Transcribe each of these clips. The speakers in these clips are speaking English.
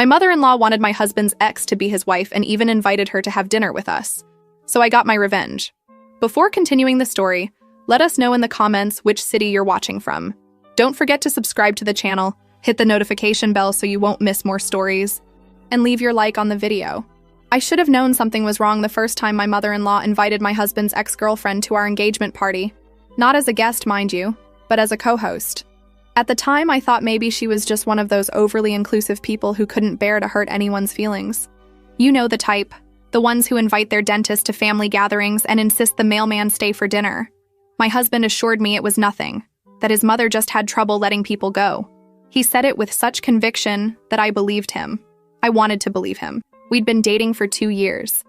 My mother-in-law wanted my husband's ex to be his wife and even invited her to have dinner with us. So I got my revenge. Before continuing the story, let us know in the comments which city you're watching from. Don't forget to subscribe to the channel, hit the notification bell so you won't miss more stories, and leave your like on the video. I should have known something was wrong the first time my mother-in-law invited my husband's ex-girlfriend to our engagement party. Not as a guest, mind you, but as a co-host. At the time, I thought maybe she was just one of those overly inclusive people who couldn't bear to hurt anyone's feelings. You know the type, the ones who invite their dentist to family gatherings and insist the mailman stay for dinner. My husband assured me it was nothing, that his mother just had trouble letting people go. He said it with such conviction that I believed him. I wanted to believe him. We'd been dating for 2 years,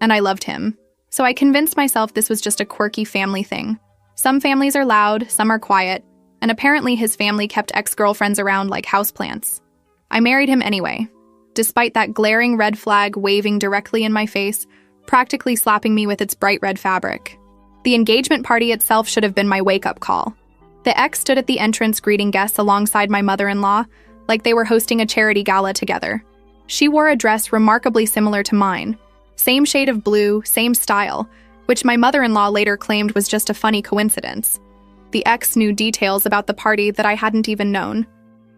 and I loved him. So I convinced myself this was just a quirky family thing. Some families are loud, some are quiet, and apparently his family kept ex-girlfriends around like houseplants. I married him anyway, despite that glaring red flag waving directly in my face, practically slapping me with its bright red fabric. The engagement party itself should have been my wake-up call. The ex stood at the entrance greeting guests alongside my mother-in-law, like they were hosting a charity gala together. She wore a dress remarkably similar to mine. Same shade of blue, same style, which my mother-in-law later claimed was just a funny coincidence. The ex knew details about the party that I hadn't even known,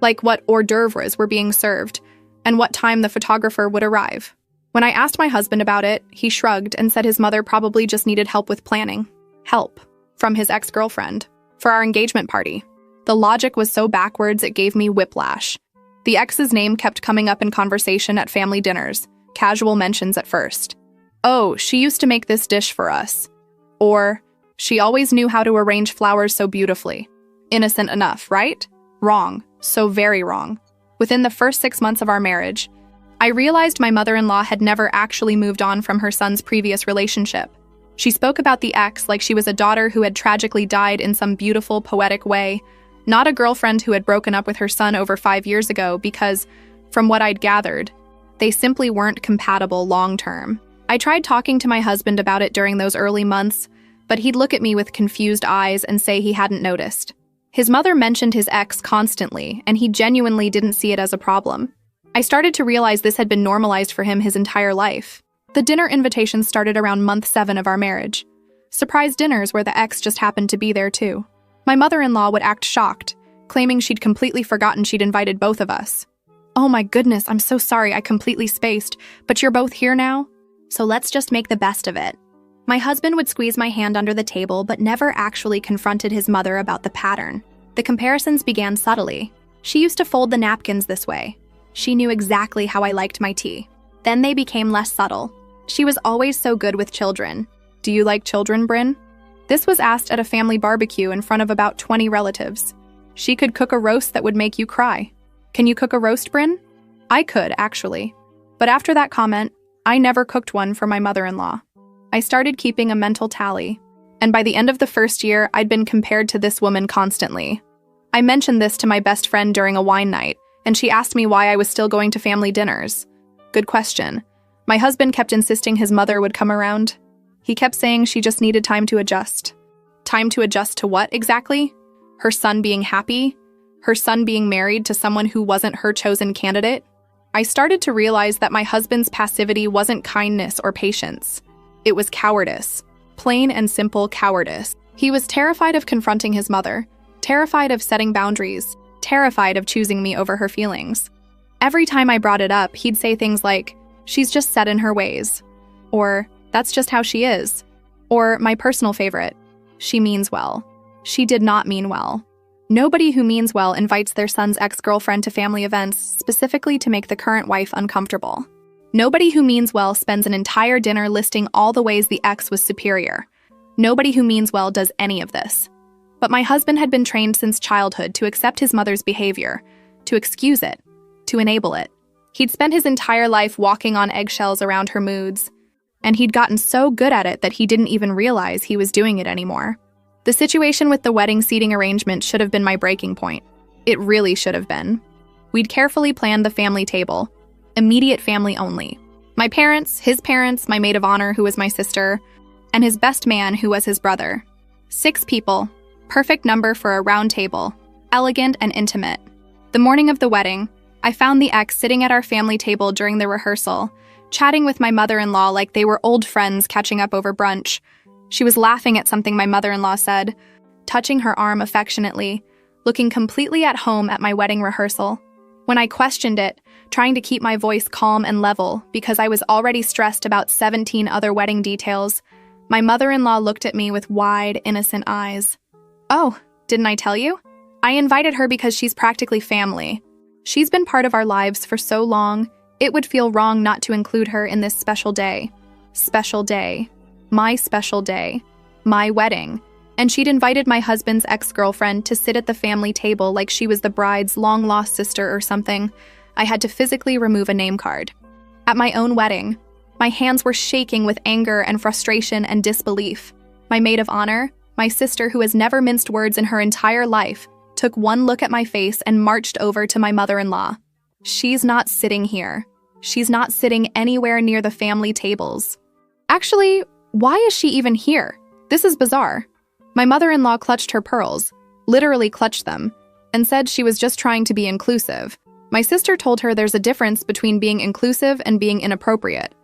like what hors d'oeuvres were being served, and what time the photographer would arrive. When I asked my husband about it, he shrugged and said his mother probably just needed help with planning. Help. From his ex-girlfriend. For our engagement party. The logic was so backwards it gave me whiplash. The ex's name kept coming up in conversation at family dinners, casual mentions at first. Oh, she used to make this dish for us. Or, she always knew how to arrange flowers so beautifully. Innocent enough, right? Wrong. So very wrong. Within the first 6 months of our marriage, I realized my mother-in-law had never actually moved on from her son's previous relationship. She spoke about the ex like she was a daughter who had tragically died in some beautiful, poetic way, not a girlfriend who had broken up with her son over 5 years ago because, from what I'd gathered, they simply weren't compatible long-term. I tried talking to my husband about it during those early months, but he'd look at me with confused eyes and say he hadn't noticed. His mother mentioned his ex constantly, and he genuinely didn't see it as a problem. I started to realize this had been normalized for him his entire life. The dinner invitations started around month 7 of our marriage. Surprise dinners where the ex just happened to be there too. My mother-in-law would act shocked, claiming she'd completely forgotten she'd invited both of us. Oh my goodness, I'm so sorry, I completely spaced, but you're both here now? So let's just make the best of it. My husband would squeeze my hand under the table but never actually confronted his mother about the pattern. The comparisons began subtly. She used to fold the napkins this way. She knew exactly how I liked my tea. Then they became less subtle. She was always so good with children. Do you like children, Bryn? This was asked at a family barbecue in front of about 20 relatives. She could cook a roast that would make you cry. Can you cook a roast, Bryn? I could, actually. But after that comment, I never cooked one for my mother-in-law. I started keeping a mental tally, and by the end of the first year, I'd been compared to this woman constantly. I mentioned this to my best friend during a wine night, and she asked me why I was still going to family dinners. Good question. My husband kept insisting his mother would come around. He kept saying she just needed time to adjust. Time to adjust to what, exactly? Her son being happy? Her son being married to someone who wasn't her chosen candidate? I started to realize that my husband's passivity wasn't kindness or patience. It was cowardice. Plain and simple cowardice. He was terrified of confronting his mother, terrified of setting boundaries, terrified of choosing me over her feelings. Every time I brought it up, he'd say things like, "She's just set in her ways," or "That's just how she is," or my personal favorite, "She means well." She did not mean well. Nobody who means well invites their son's ex-girlfriend to family events specifically to make the current wife uncomfortable. Nobody who means well spends an entire dinner listing all the ways the ex was superior. Nobody who means well does any of this. But my husband had been trained since childhood to accept his mother's behavior, to excuse it, to enable it. He'd spent his entire life walking on eggshells around her moods, and he'd gotten so good at it that he didn't even realize he was doing it anymore. The situation with the wedding seating arrangement should have been my breaking point. It really should have been. We'd carefully planned the family table, immediate family only. My parents, his parents, my maid of honor, who was my sister, and his best man, who was his brother. 6 people, perfect number for a round table, elegant and intimate. The morning of the wedding, I found the ex sitting at our family table during the rehearsal, chatting with my mother-in-law like they were old friends catching up over brunch. She was laughing at something my mother-in-law said, touching her arm affectionately, looking completely at home at my wedding rehearsal. When I questioned it, trying to keep my voice calm and level because I was already stressed about 17 other wedding details, my mother-in-law looked at me with wide, innocent eyes. "Oh, didn't I tell you? I invited her because she's practically family. She's been part of our lives for so long, it would feel wrong not to include her in this special day. Special day. My special day. My wedding." And she'd invited my husband's ex-girlfriend to sit at the family table like she was the bride's long-lost sister or something. I had to physically remove a name card. At my own wedding, my hands were shaking with anger and frustration and disbelief. My maid of honor, my sister who has never minced words in her entire life, took one look at my face and marched over to my mother-in-law. "She's not sitting here. She's not sitting anywhere near the family tables. Actually, why is she even here? This is bizarre." My mother-in-law clutched her pearls, literally clutched them, and said she was just trying to be inclusive. My sister told her there's a difference between being inclusive and being inappropriate,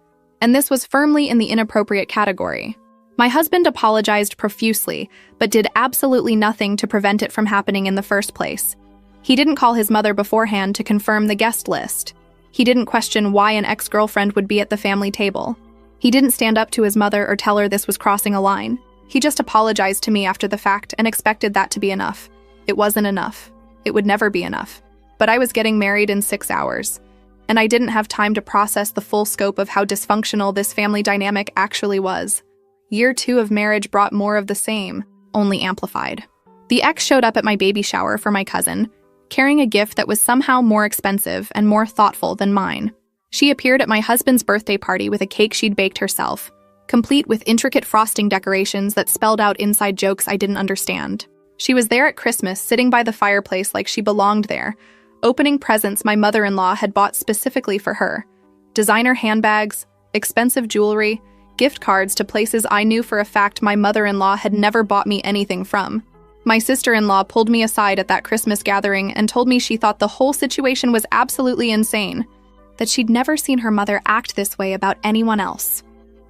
and this was firmly in the inappropriate category. My husband apologized profusely, but did absolutely nothing to prevent it from happening in the first place. He didn't call his mother beforehand to confirm the guest list. He didn't question why an ex-girlfriend would be at the family table. He didn't stand up to his mother or tell her this was crossing a line. He just apologized to me after the fact and expected that to be enough. It wasn't enough. It would never be enough. But I was getting married in 6 hours, and I didn't have time to process the full scope of how dysfunctional this family dynamic actually was. Year 2 of marriage brought more of the same, only amplified. The ex showed up at my baby shower for my cousin, carrying a gift that was somehow more expensive and more thoughtful than mine. She appeared at my husband's birthday party with a cake she'd baked herself, complete with intricate frosting decorations that spelled out inside jokes I didn't understand. She was there at Christmas, sitting by the fireplace like she belonged there, opening presents my mother-in-law had bought specifically for her. Designer handbags, expensive jewelry, gift cards to places I knew for a fact my mother-in-law had never bought me anything from. My sister-in-law pulled me aside at that Christmas gathering and told me she thought the whole situation was absolutely insane, that she'd never seen her mother act this way about anyone else.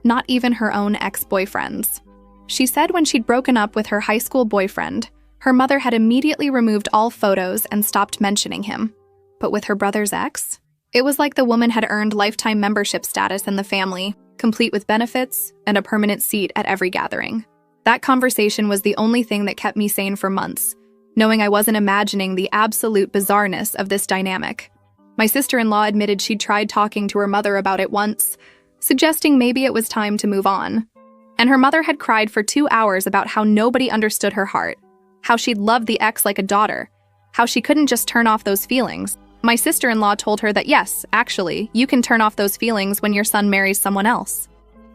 Not even her own ex-boyfriends. She said when she'd broken up with her high school boyfriend, her mother had immediately removed all photos and stopped mentioning him. But with her brother's ex, it was like the woman had earned lifetime membership status in the family, complete with benefits and a permanent seat at every gathering. That conversation was the only thing that kept me sane for months, knowing I wasn't imagining the absolute bizarreness of this dynamic. My sister-in-law admitted she'd tried talking to her mother about it once, suggesting maybe it was time to move on. And her mother had cried for 2 hours about how nobody understood her heart, how she'd loved the ex like a daughter, how she couldn't just turn off those feelings. My sister-in-law told her that yes, actually, you can turn off those feelings when your son marries someone else.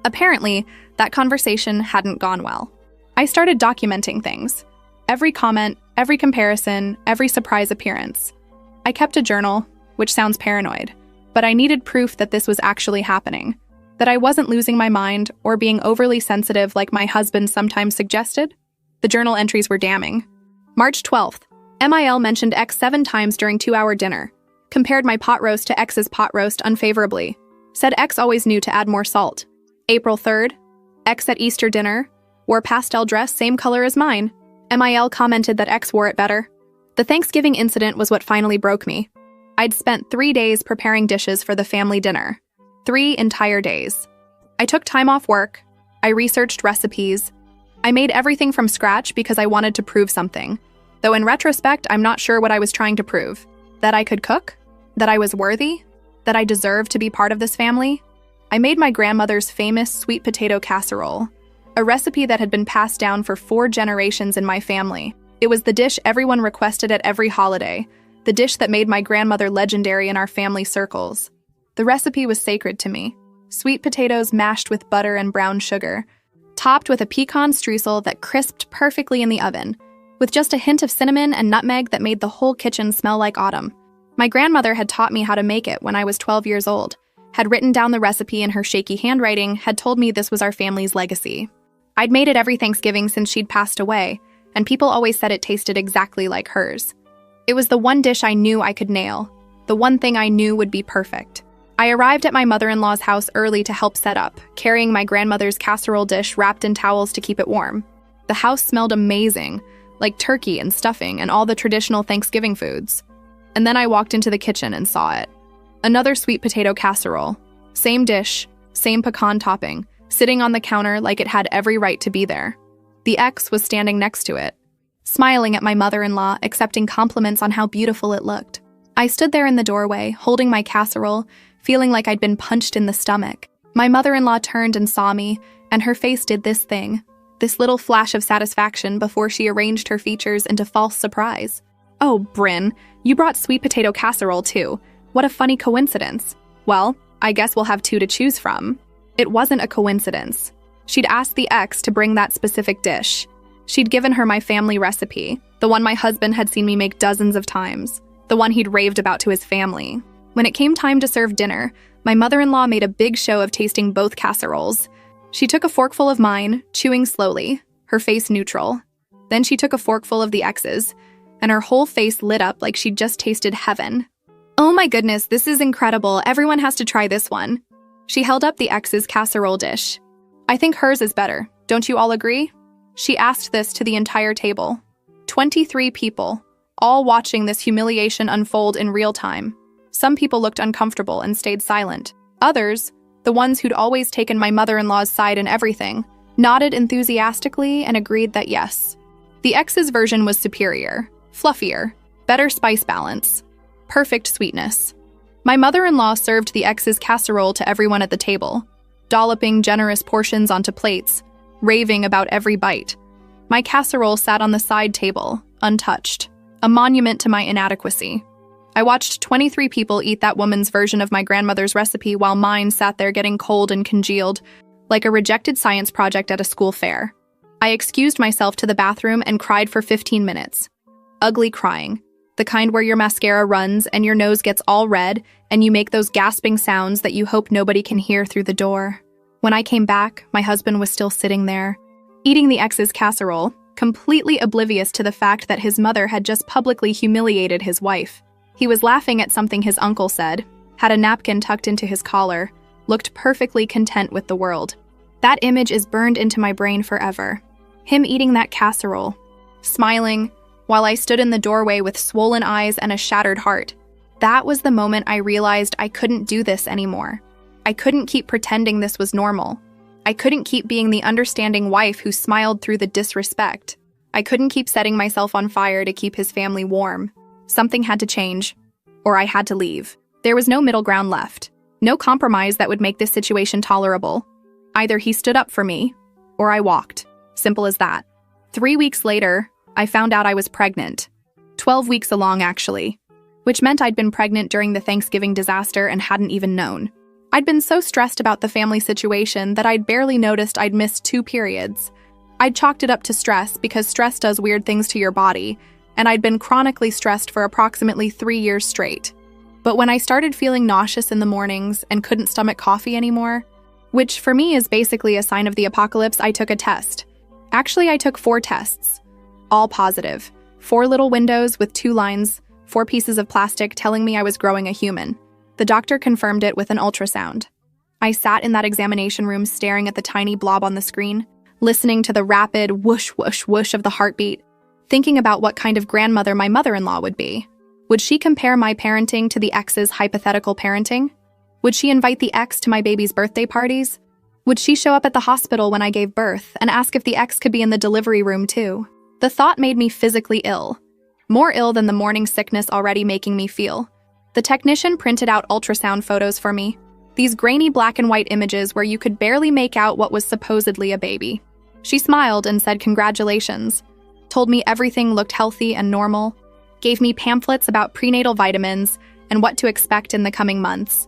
Apparently, that conversation hadn't gone well. I started documenting things. Every comment, every comparison, every surprise appearance. I kept a journal, which sounds paranoid, but I needed proof that this was actually happening, that I wasn't losing my mind or being overly sensitive like my husband sometimes suggested. The journal entries were damning. March 12th, MIL mentioned X 7 times during 2-hour dinner, compared my pot roast to X's pot roast unfavorably, said X always knew to add more salt. April 3rd, X at Easter dinner, wore pastel dress same color as mine. MIL commented that X wore it better. The Thanksgiving incident was what finally broke me. I'd spent 3 days preparing dishes for the family dinner. 3 entire days. I took time off work. I researched recipes. I made everything from scratch because I wanted to prove something. Though in retrospect, I'm not sure what I was trying to prove. That I could cook? That I was worthy? That I deserved to be part of this family? I made my grandmother's famous sweet potato casserole, a recipe that had been passed down for 4 generations in my family. It was the dish everyone requested at every holiday, the dish that made my grandmother legendary in our family circles. The recipe was sacred to me. Sweet potatoes mashed with butter and brown sugar, topped with a pecan streusel that crisped perfectly in the oven, with just a hint of cinnamon and nutmeg that made the whole kitchen smell like autumn. My grandmother had taught me how to make it when I was 12 years old, had written down the recipe in her shaky handwriting, had told me this was our family's legacy. I'd made it every Thanksgiving since she'd passed away, and people always said it tasted exactly like hers. It was the one dish I knew I could nail, the one thing I knew would be perfect. I arrived at my mother-in-law's house early to help set up, carrying my grandmother's casserole dish wrapped in towels to keep it warm. The house smelled amazing, like turkey and stuffing and all the traditional Thanksgiving foods. And then I walked into the kitchen and saw it. Another sweet potato casserole. Same dish, same pecan topping, sitting on the counter like it had every right to be there. The ex was standing next to it, smiling at my mother-in-law, accepting compliments on how beautiful it looked. I stood there in the doorway, holding my casserole, feeling like I'd been punched in the stomach. My mother-in-law turned and saw me, and her face did this thing, this little flash of satisfaction before she arranged her features into false surprise. "Oh, Bryn, you brought sweet potato casserole too. What a funny coincidence. Well, I guess we'll have two to choose from." It wasn't a coincidence. She'd asked the ex to bring that specific dish. She'd given her my family recipe, the one my husband had seen me make dozens of times, the one he'd raved about to his family. When it came time to serve dinner, my mother-in-law made a big show of tasting both casseroles. She took a forkful of mine, chewing slowly, her face neutral. Then she took a forkful of the ex's, and her whole face lit up like she'd just tasted heaven. "Oh my goodness, this is incredible. Everyone has to try this one." She held up the ex's casserole dish. "I think hers is better. Don't you all agree?" She asked this to the entire table. 23 people, all watching this humiliation unfold in real time. Some people looked uncomfortable and stayed silent. Others, the ones who'd always taken my mother-in-law's side in everything, nodded enthusiastically and agreed that yes. The ex's version was superior, fluffier, better spice balance, perfect sweetness. My mother-in-law served the ex's casserole to everyone at the table, dolloping generous portions onto plates, raving about every bite. My casserole sat on the side table, untouched, a monument to my inadequacy. I watched 23 people eat that woman's version of my grandmother's recipe while mine sat there getting cold and congealed, like a rejected science project at a school fair. I excused myself to the bathroom and cried for 15 minutes. Ugly crying, the kind where your mascara runs and your nose gets all red and you make those gasping sounds that you hope nobody can hear through the door. When I came back, my husband was still sitting there, eating the ex's casserole, completely oblivious to the fact that his mother had just publicly humiliated his wife. He was laughing at something his uncle said, had a napkin tucked into his collar, looked perfectly content with the world. That image is burned into my brain forever. Him eating that casserole, smiling, while I stood in the doorway with swollen eyes and a shattered heart. That was the moment I realized I couldn't do this anymore. I couldn't keep pretending this was normal. I couldn't keep being the understanding wife who smiled through the disrespect. I couldn't keep setting myself on fire to keep his family warm. Something had to change, or I had to leave. There was no middle ground left. No compromise that would make this situation tolerable. Either he stood up for me, or I walked. Simple as that. 3 weeks later, I found out I was pregnant. 12 weeks along, actually. Which meant I'd been pregnant during the Thanksgiving disaster and hadn't even known. I'd been so stressed about the family situation that I'd barely noticed I'd missed 2 periods. I'd chalked it up to stress because stress does weird things to your body, and I'd been chronically stressed for approximately 3 years straight. But when I started feeling nauseous in the mornings and couldn't stomach coffee anymore, which for me is basically a sign of the apocalypse, I took a test. Actually, I took 4 tests, all positive. 4 little windows with 2 lines, 4 pieces of plastic telling me I was growing a human. The doctor confirmed it with an ultrasound. I sat in that examination room staring at the tiny blob on the screen, listening to the rapid whoosh, whoosh, whoosh of the heartbeat, thinking about what kind of grandmother my mother-in-law would be. Would she compare my parenting to the ex's hypothetical parenting? Would she invite the ex to my baby's birthday parties? Would she show up at the hospital when I gave birth and ask if the ex could be in the delivery room too? The thought made me physically ill. More ill than the morning sickness already making me feel. The technician printed out ultrasound photos for me. These grainy black and white images where you could barely make out what was supposedly a baby. She smiled and said congratulations, told me everything looked healthy and normal, gave me pamphlets about prenatal vitamins and what to expect in the coming months.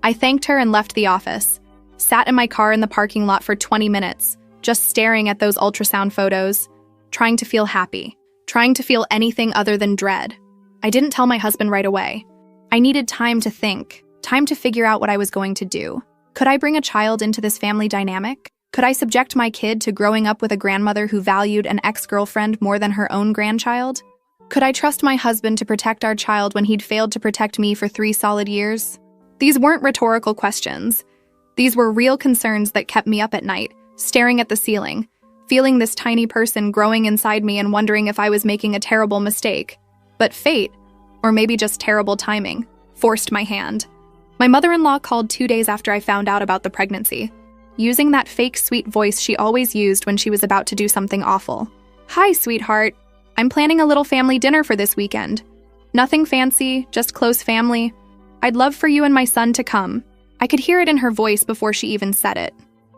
I thanked her and left the office, sat in my car in the parking lot for 20 minutes, just staring at those ultrasound photos, trying to feel happy, trying to feel anything other than dread. I didn't tell my husband right away. I needed time to think, time to figure out what I was going to do. Could I bring a child into this family dynamic? Could I subject my kid to growing up with a grandmother who valued an ex-girlfriend more than her own grandchild? Could I trust my husband to protect our child when he'd failed to protect me for 3 solid years? These weren't rhetorical questions. These were real concerns that kept me up at night, staring at the ceiling, feeling this tiny person growing inside me and wondering if I was making a terrible mistake. But fate, or maybe just terrible timing, forced my hand. My mother-in-law called 2 days after I found out about the pregnancy, using that fake sweet voice she always used when she was about to do something awful. "Hi, sweetheart. I'm planning a little family dinner for this weekend. Nothing fancy, just close family. I'd love for you and my son to come." I could hear it in her voice before she even said it.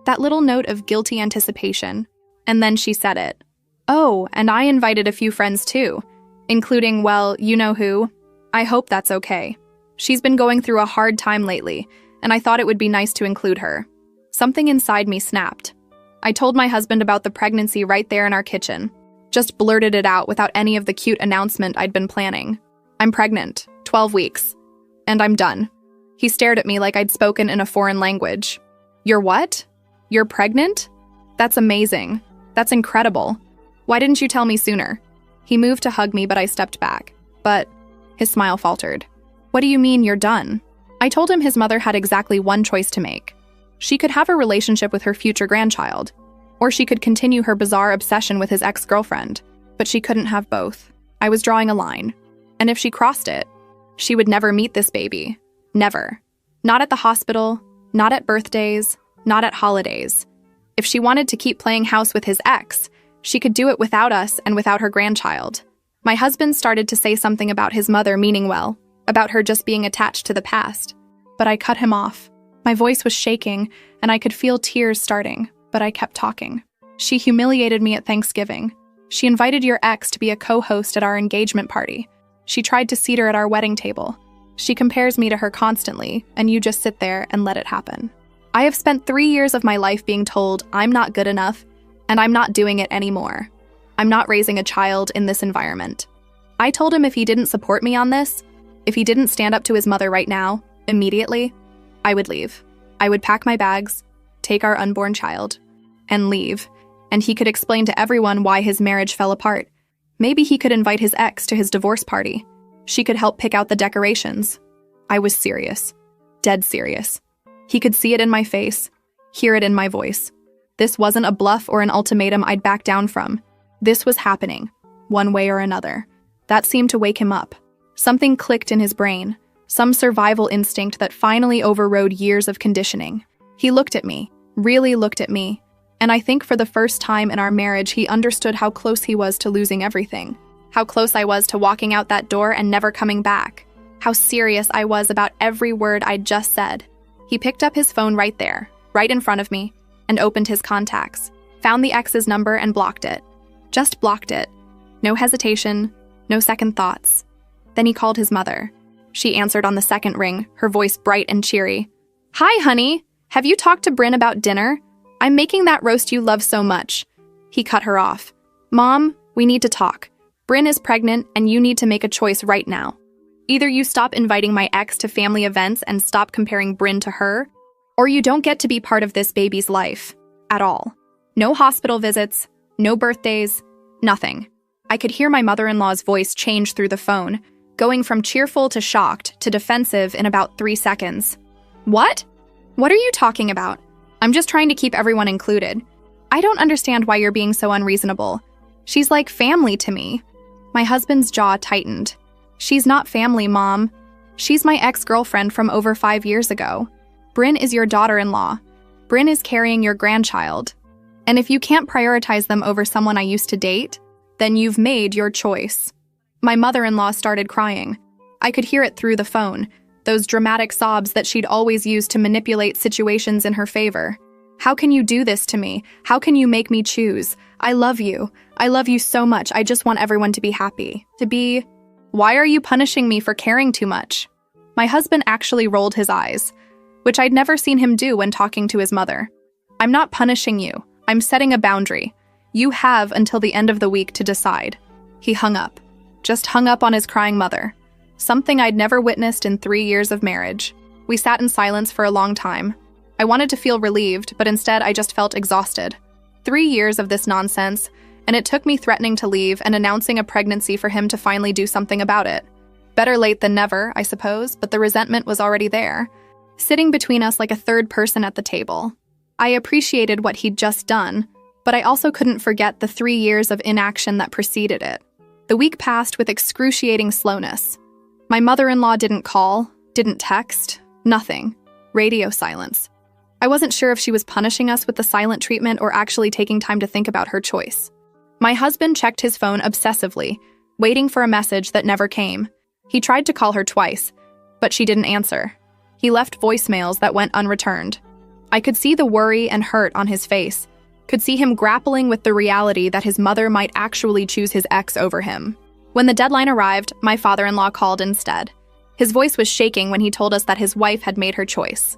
That little note of guilty anticipation. And then she said it. "Oh, and I invited a few friends too, including, well, you know who. I hope that's okay. She's been going through a hard time lately, and I thought it would be nice to include her." Something inside me snapped. I told my husband about the pregnancy right there in our kitchen. Just blurted it out without any of the cute announcement I'd been planning. "I'm pregnant, 12 weeks, and I'm done." He stared at me like I'd spoken in a foreign language. "You're what? You're pregnant? That's amazing. That's incredible. Why didn't you tell me sooner?" He moved to hug me, but I stepped back. "But," his smile faltered. "What do you mean you're done?" I told him his mother had exactly one choice to make. She could have a relationship with her future grandchild, or she could continue her bizarre obsession with his ex-girlfriend, but she couldn't have both. I was drawing a line, and if she crossed it, she would never meet this baby. Never. Not at the hospital, not at birthdays, not at holidays. If she wanted to keep playing house with his ex, she could do it without us and without her grandchild. My husband started to say something about his mother meaning well, about her just being attached to the past. But I cut him off. My voice was shaking, and I could feel tears starting, but I kept talking. "She humiliated me at Thanksgiving. She invited your ex to be a co-host at our engagement party. She tried to seat her at our wedding table. She compares me to her constantly, and you just sit there and let it happen. I have spent 3 years of my life being told I'm not good enough, and I'm not doing it anymore. I'm not raising a child in this environment." I told him if he didn't support me on this, if he didn't stand up to his mother right now, immediately, I would leave. I would pack my bags, take our unborn child, and leave, and he could explain to everyone why his marriage fell apart. Maybe he could invite his ex to his divorce party. She could help pick out the decorations. I was serious. Dead serious. He could see it in my face, hear it in my voice. This wasn't a bluff or an ultimatum I'd back down from. This was happening, one way or another. That seemed to wake him up. Something clicked in his brain, some survival instinct that finally overrode years of conditioning. He looked at me, really looked at me, and I think for the first time in our marriage he understood how close he was to losing everything. How close I was to walking out that door and never coming back. How serious I was about every word I'd just said. He picked up his phone right there, right in front of me, and opened his contacts, found the ex's number and blocked it. Just blocked it. No hesitation, no second thoughts. Then he called his mother. She answered on the second ring, her voice bright and cheery. "Hi, honey. Have you talked to Bryn about dinner? I'm making that roast you love so much." He cut her off. "Mom, we need to talk. Bryn is pregnant, and you need to make a choice right now. Either you stop inviting my ex to family events and stop comparing Bryn to her, or you don't get to be part of this baby's life. At all. No hospital visits, no birthdays, nothing." I could hear my mother-in-law's voice change through the phone, going from cheerful to shocked to defensive in about 3 seconds. "What? What are you talking about? I'm just trying to keep everyone included. I don't understand why you're being so unreasonable. She's like family to me." My husband's jaw tightened. "She's not family, Mom. She's my ex-girlfriend from over 5 years ago. Bryn is your daughter-in-law. Bryn is carrying your grandchild. And if you can't prioritize them over someone I used to date, then you've made your choice." My mother-in-law started crying. I could hear it through the phone, those dramatic sobs that she'd always used to manipulate situations in her favor. "How can you do this to me? How can you make me choose? I love you. I love you so much. I just want everyone to be happy. Why are you punishing me for caring too much?" My husband actually rolled his eyes, which I'd never seen him do when talking to his mother. "I'm not punishing you. I'm setting a boundary. You have until the end of the week to decide." He hung up. Just hung up on his crying mother. Something I'd never witnessed in 3 years of marriage. We sat in silence for a long time. I wanted to feel relieved, but instead I just felt exhausted. 3 years of this nonsense, and it took me threatening to leave and announcing a pregnancy for him to finally do something about it. Better late than never, I suppose, but the resentment was already there, sitting between us like a third person at the table. I appreciated what he'd just done, but I also couldn't forget the 3 years of inaction that preceded it. The week passed with excruciating slowness. My mother-in-law didn't call, didn't text, nothing. Radio silence. I wasn't sure if she was punishing us with the silent treatment or actually taking time to think about her choice. My husband checked his phone obsessively, waiting for a message that never came. He tried to call her twice, but she didn't answer. He left voicemails that went unreturned. I could see the worry and hurt on his face, could see him grappling with the reality that his mother might actually choose his ex over him. When the deadline arrived, my father-in-law called instead. His voice was shaking when he told us that his wife had made her choice.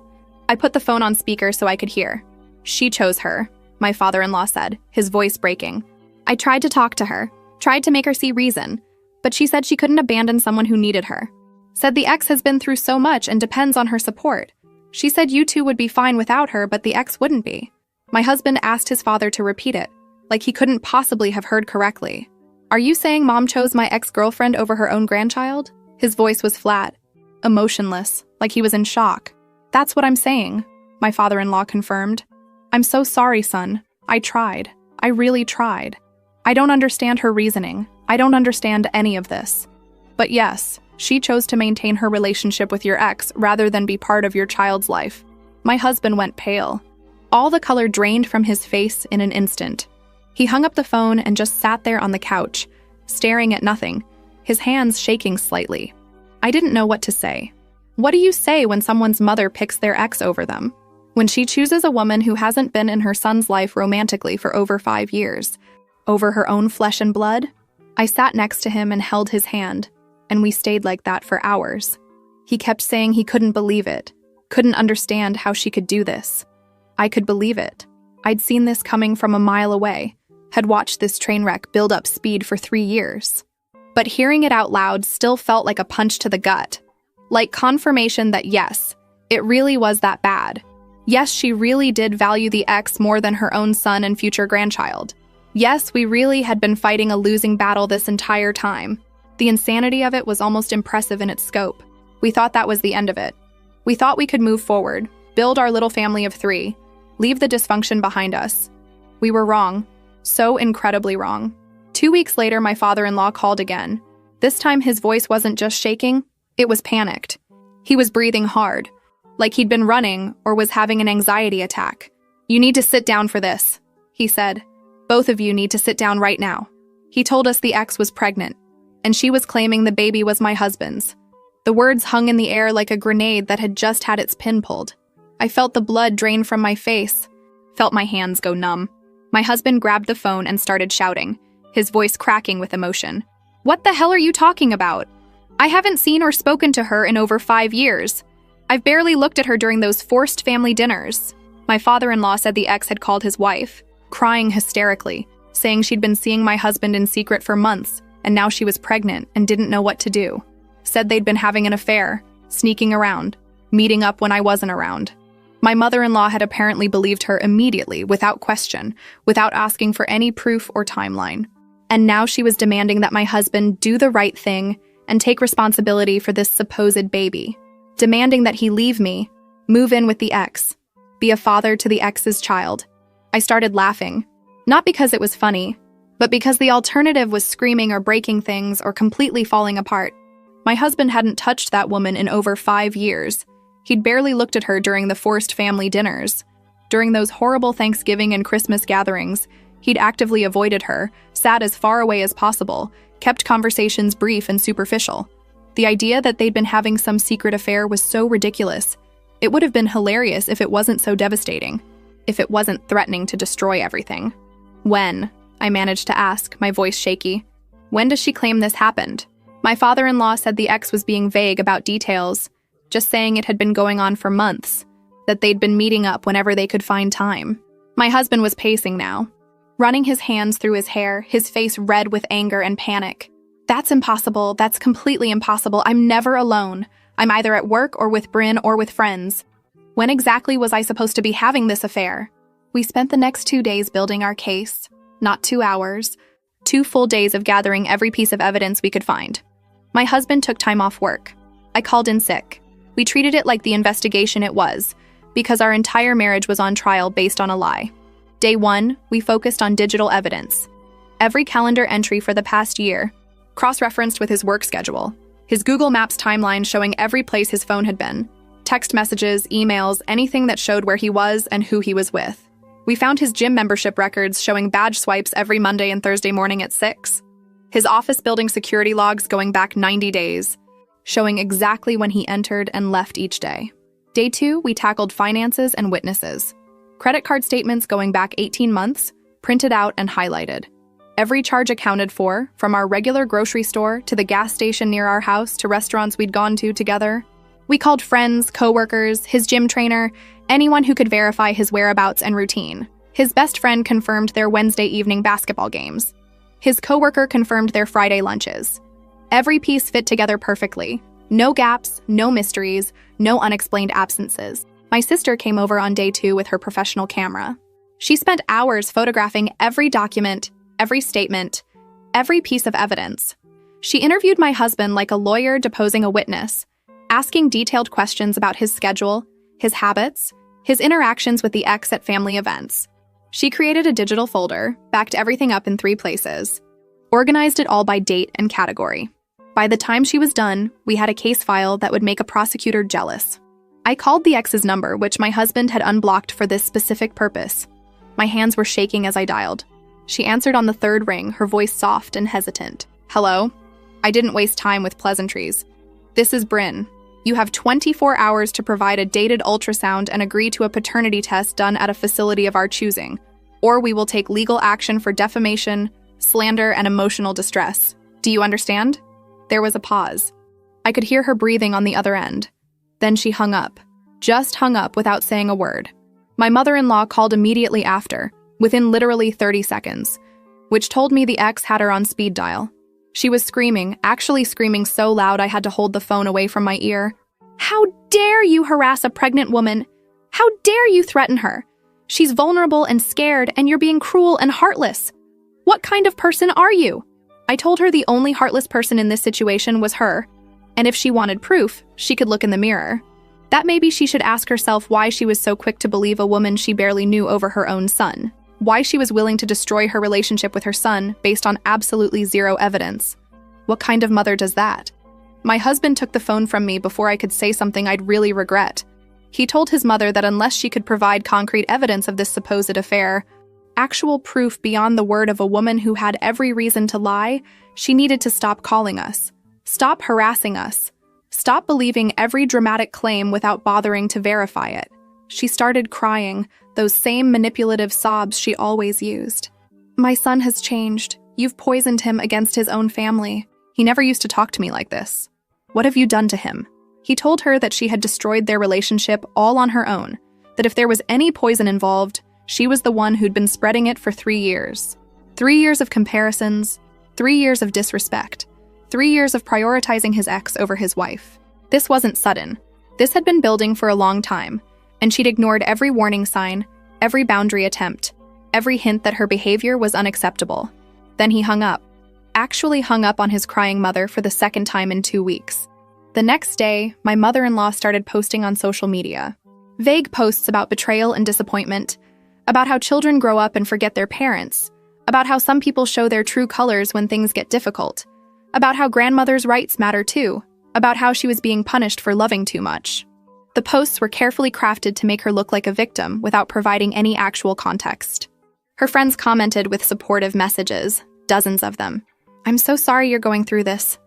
I put the phone on speaker so I could hear. She chose her, my father-in-law said, his voice breaking. I tried to talk to her, tried to make her see reason, but she said she couldn't abandon someone who needed her. Said the ex has been through so much and depends on her support. She said you two would be fine without her, but the ex wouldn't be. My husband asked his father to repeat it, like he couldn't possibly have heard correctly. Are you saying Mom chose my ex-girlfriend over her own grandchild? His voice was flat, emotionless, like he was in shock. That's what I'm saying, my father-in-law confirmed. I'm so sorry, son. I tried. I really tried. I don't understand her reasoning. I don't understand any of this. But yes, she chose to maintain her relationship with your ex rather than be part of your child's life. My husband went pale. All the color drained from his face in an instant. He hung up the phone and just sat there on the couch, staring at nothing, his hands shaking slightly. I didn't know what to say. What do you say when someone's mother picks their ex over them? When she chooses a woman who hasn't been in her son's life romantically for over 5 years? Over her own flesh and blood? I sat next to him and held his hand, and we stayed like that for hours. He kept saying he couldn't believe it, couldn't understand how she could do this. I could believe it. I'd seen this coming from a mile away, had watched this train wreck build up speed for 3 years. But hearing it out loud still felt like a punch to the gut. Like confirmation that yes, it really was that bad. Yes, she really did value the ex more than her own son and future grandchild. Yes, we really had been fighting a losing battle this entire time. The insanity of it was almost impressive in its scope. We thought that was the end of it. We thought we could move forward, build our little family of 3, leave the dysfunction behind us. We were wrong. So incredibly wrong. 2 weeks later, my father-in-law called again. This time his voice wasn't just shaking, it was panicked. He was breathing hard, like he'd been running or was having an anxiety attack. You need to sit down for this, he said. Both of you need to sit down right now. He told us the ex was pregnant, and she was claiming the baby was my husband's. The words hung in the air like a grenade that had just had its pin pulled. I felt the blood drain from my face, felt my hands go numb. My husband grabbed the phone and started shouting, his voice cracking with emotion. What the hell are you talking about? I haven't seen or spoken to her in over 5 years. I've barely looked at her during those forced family dinners. My father-in-law said the ex had called his wife, crying hysterically, saying she'd been seeing my husband in secret for months, and now she was pregnant and didn't know what to do. Said they'd been having an affair, sneaking around, meeting up when I wasn't around. My mother-in-law had apparently believed her immediately, without question, without asking for any proof or timeline. And now she was demanding that my husband do the right thing and take responsibility for this supposed baby. Demanding that he leave me, move in with the ex, be a father to the ex's child. I started laughing, not because it was funny, but because the alternative was screaming or breaking things or completely falling apart. My husband hadn't touched that woman in over 5 years. He'd barely looked at her during the forced family dinners. During those horrible Thanksgiving and Christmas gatherings, he'd actively avoided her, sat as far away as possible, kept conversations brief and superficial. The idea that they'd been having some secret affair was so ridiculous. It would have been hilarious if it wasn't so devastating, if it wasn't threatening to destroy everything. When? I managed to ask, my voice shaky. When does she claim this happened? My father-in-law said the ex was being vague about details, just saying it had been going on for months, that they'd been meeting up whenever they could find time. My husband was pacing now, running his hands through his hair, his face red with anger and panic. That's impossible. That's completely impossible. I'm never alone. I'm either at work or with Bryn or with friends. When exactly was I supposed to be having this affair? We spent the next 2 days building our case, Not 2 hours. 2 full days of gathering every piece of evidence we could find. My husband took time off work. I called in sick. We treated it like the investigation it was, because our entire marriage was on trial based on a lie. Day 1, we focused on digital evidence. Every calendar entry for the past year, cross-referenced with his work schedule, his Google Maps timeline showing every place his phone had been, text messages, emails, anything that showed where he was and who he was with. We found his gym membership records showing badge swipes every Monday and Thursday morning at 6. His office building security logs going back 90 days, showing exactly when he entered and left each day. Day 2, we tackled finances and witnesses. Credit card statements going back 18 months, printed out and highlighted. Every charge accounted for, from our regular grocery store to the gas station near our house to restaurants we'd gone to together. We called friends, coworkers, his gym trainer, anyone who could verify his whereabouts and routine. His best friend confirmed their Wednesday evening basketball games. His coworker confirmed their Friday lunches. Every piece fit together perfectly. No gaps, no mysteries, no unexplained absences. My sister came over on day 2 with her professional camera. She spent hours photographing every document, every statement, every piece of evidence. She interviewed my husband like a lawyer deposing a witness, asking detailed questions about his schedule, his habits, his interactions with the ex at family events. She created a digital folder, backed everything up in 3 places, organized it all by date and category. By the time she was done, we had a case file that would make a prosecutor jealous. I called the ex's number, which my husband had unblocked for this specific purpose. My hands were shaking as I dialed. She answered on the 3rd ring, her voice soft and hesitant. Hello? I didn't waste time with pleasantries. This is Bryn. You have 24 hours to provide a dated ultrasound and agree to a paternity test done at a facility of our choosing, or we will take legal action for defamation, slander, and emotional distress. Do you understand? There was a pause. I could hear her breathing on the other end. Then she hung up. Just hung up without saying a word. My mother-in-law called immediately after, within literally 30 seconds, which told me the ex had her on speed dial. She was screaming, actually screaming so loud I had to hold the phone away from my ear. How dare you harass a pregnant woman? How dare you threaten her? She's vulnerable and scared, and you're being cruel and heartless. What kind of person are you? I told her the only heartless person in this situation was her, and if she wanted proof, she could look in the mirror. That maybe she should ask herself why she was so quick to believe a woman she barely knew over her own son. Why she was willing to destroy her relationship with her son based on absolutely zero evidence. What kind of mother does that? My husband took the phone from me before I could say something I'd really regret. He told his mother that unless she could provide concrete evidence of this supposed affair, actual proof beyond the word of a woman who had every reason to lie, she needed to stop calling us. Stop harassing us. Stop believing every dramatic claim without bothering to verify it. She started crying, those same manipulative sobs she always used. My son has changed. You've poisoned him against his own family. He never used to talk to me like this. What have you done to him? He told her that she had destroyed their relationship all on her own, that if there was any poison involved, she was the one who'd been spreading it for 3 years. 3 years of comparisons, 3 years of disrespect, 3 years of prioritizing his ex over his wife. This wasn't sudden. This had been building for a long time, and she'd ignored every warning sign, every boundary attempt, every hint that her behavior was unacceptable. Then he hung up. Actually hung up on his crying mother for the 2nd time in 2 weeks. The next day, my mother-in-law started posting on social media. Vague posts about betrayal and disappointment, about how children grow up and forget their parents, about how some people show their true colors when things get difficult, about how grandmother's rights matter too, about how she was being punished for loving too much. The posts were carefully crafted to make her look like a victim without providing any actual context. Her friends commented with supportive messages, dozens of them. I'm so sorry you're going through this.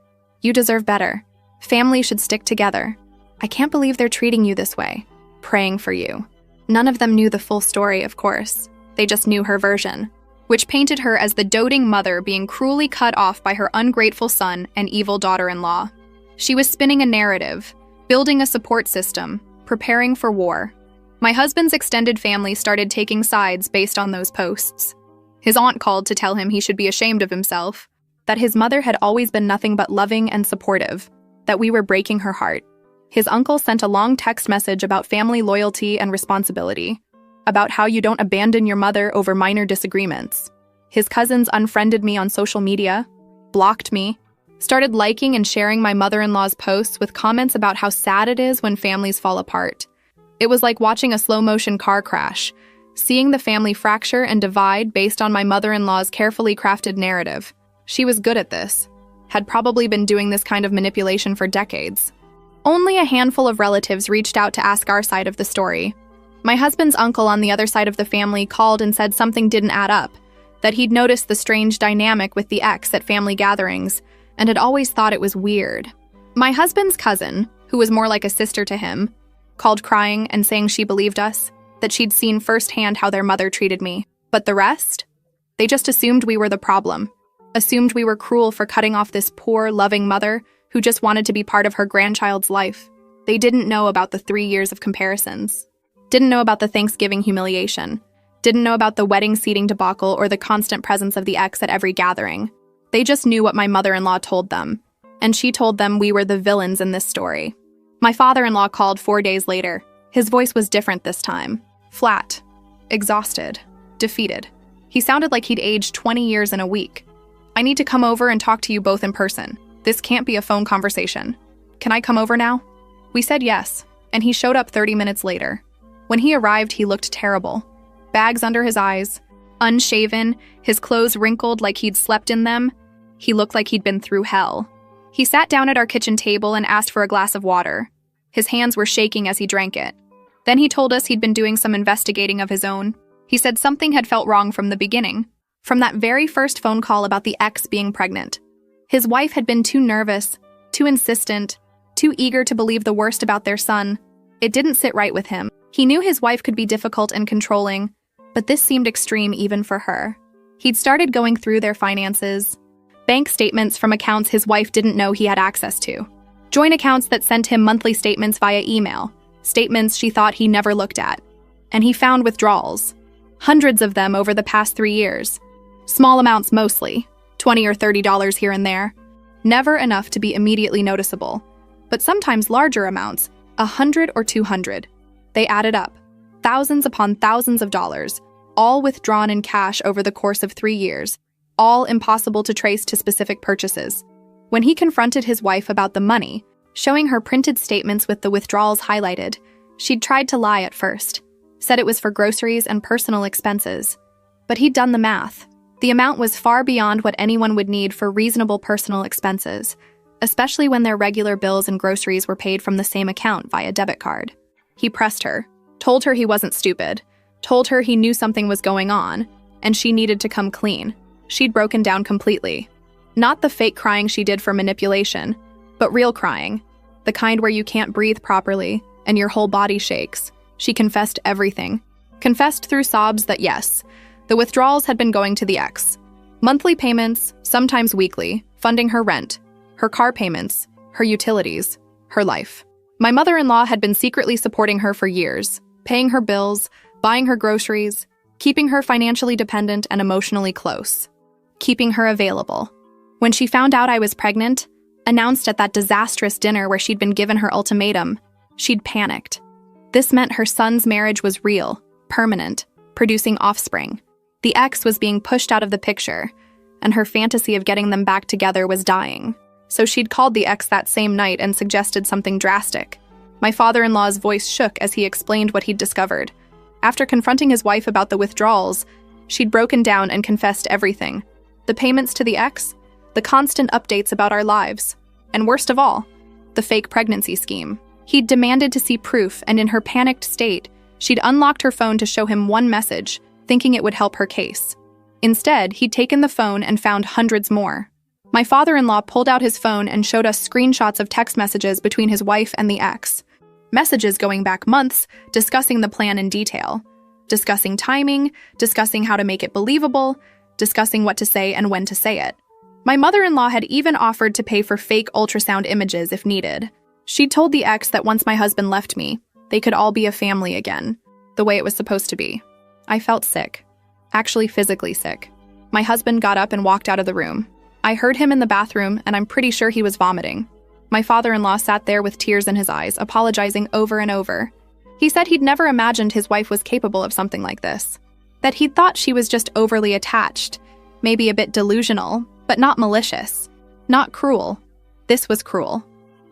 You deserve better. Family should stick together. I can't believe they're treating you this way. Praying for you. None of them knew the full story, of course. They just knew her version, which painted her as the doting mother being cruelly cut off by her ungrateful son and evil daughter-in-law. She was spinning a narrative, building a support system, preparing for war. My husband's extended family started taking sides based on those posts. His aunt called to tell him he should be ashamed of himself, that his mother had always been nothing but loving and supportive, that we were breaking her heart. His uncle sent a long text message about family loyalty and responsibility, about how you don't abandon your mother over minor disagreements. His cousins unfriended me on social media, blocked me, started liking and sharing my mother-in-law's posts with comments about how sad it is when families fall apart. It was like watching a slow-motion car crash, seeing the family fracture and divide based on my mother-in-law's carefully crafted narrative. She was good at this, had probably been doing this kind of manipulation for decades. Only a handful of relatives reached out to ask our side of the story. My husband's uncle on the other side of the family called and said something didn't add up, that he'd noticed the strange dynamic with the ex at family gatherings, and had always thought it was weird. My husband's cousin, who was more like a sister to him, called crying and saying she believed us, that she'd seen firsthand how their mother treated me. But the rest? They just assumed we were the problem, assumed we were cruel for cutting off this poor, loving mother who just wanted to be part of her grandchild's life. They didn't know about the 3 years of comparisons, didn't know about the Thanksgiving humiliation, didn't know about the wedding seating debacle or the constant presence of the ex at every gathering. They just knew what my mother-in-law told them, and she told them we were the villains in this story. My father-in-law called 4 days later. His voice was different this time. Flat, exhausted, defeated. He sounded like he'd aged 20 years in a week. "I need to come over and talk to you both in person. This can't be a phone conversation. Can I come over now?" We said yes, and he showed up 30 minutes later. When he arrived, he looked terrible. Bags under his eyes, unshaven, his clothes wrinkled like he'd slept in them. He looked like he'd been through hell. He sat down at our kitchen table and asked for a glass of water. His hands were shaking as he drank it. Then he told us he'd been doing some investigating of his own. He said something had felt wrong from the beginning, from that very first phone call about the ex being pregnant. His wife had been too nervous, too insistent, too eager to believe the worst about their son. It didn't sit right with him. He knew his wife could be difficult and controlling, but this seemed extreme even for her. He'd started going through their finances, bank statements from accounts his wife didn't know he had access to, joint accounts that sent him monthly statements via email, statements she thought he never looked at. And he found withdrawals, hundreds of them over the past 3 years. Small amounts mostly, $20 or $30 here and there. Never enough to be immediately noticeable, but sometimes larger amounts, 100 or 200. They added up, thousands upon thousands of dollars, all withdrawn in cash over the course of 3 years, all impossible to trace to specific purchases. When he confronted his wife about the money, showing her printed statements with the withdrawals highlighted, she'd tried to lie at first, said it was for groceries and personal expenses. But he'd done the math. The amount was far beyond what anyone would need for reasonable personal expenses, especially when their regular bills and groceries were paid from the same account via debit card. He pressed her, told her he wasn't stupid, told her he knew something was going on, and she needed to come clean. She'd broken down completely. Not the fake crying she did for manipulation, but real crying, the kind where you can't breathe properly and your whole body shakes. She confessed everything. Confessed through sobs that yes, the withdrawals had been going to the ex. Monthly payments, sometimes weekly, funding her rent, her car payments, her utilities, her life. My mother-in-law had been secretly supporting her for years, paying her bills, buying her groceries, keeping her financially dependent and emotionally close, keeping her available. When she found out I was pregnant, announced at that disastrous dinner where she'd been given her ultimatum, she'd panicked. This meant her son's marriage was real, permanent, producing offspring. The ex was being pushed out of the picture, and her fantasy of getting them back together was dying. So she'd called the ex that same night and suggested something drastic. My father-in-law's voice shook as he explained what he'd discovered. After confronting his wife about the withdrawals, she'd broken down and confessed everything. The payments to the ex, the constant updates about our lives, and worst of all, the fake pregnancy scheme. He'd demanded to see proof, and in her panicked state, she'd unlocked her phone to show him one message, thinking it would help her case. Instead, he'd taken the phone and found hundreds more. My father-in-law pulled out his phone and showed us screenshots of text messages between his wife and the ex. Messages going back months, discussing the plan in detail. Discussing timing, discussing how to make it believable, discussing what to say and when to say it. My mother-in-law had even offered to pay for fake ultrasound images if needed. She'd told the ex that once my husband left me, they could all be a family again, the way it was supposed to be. I felt sick. Actually physically sick. My husband got up and walked out of the room. I heard him in the bathroom, and I'm pretty sure he was vomiting. My father-in-law sat there with tears in his eyes, apologizing over and over. He said he'd never imagined his wife was capable of something like this. That he'd thought she was just overly attached, maybe a bit delusional, but not malicious. Not cruel. This was cruel.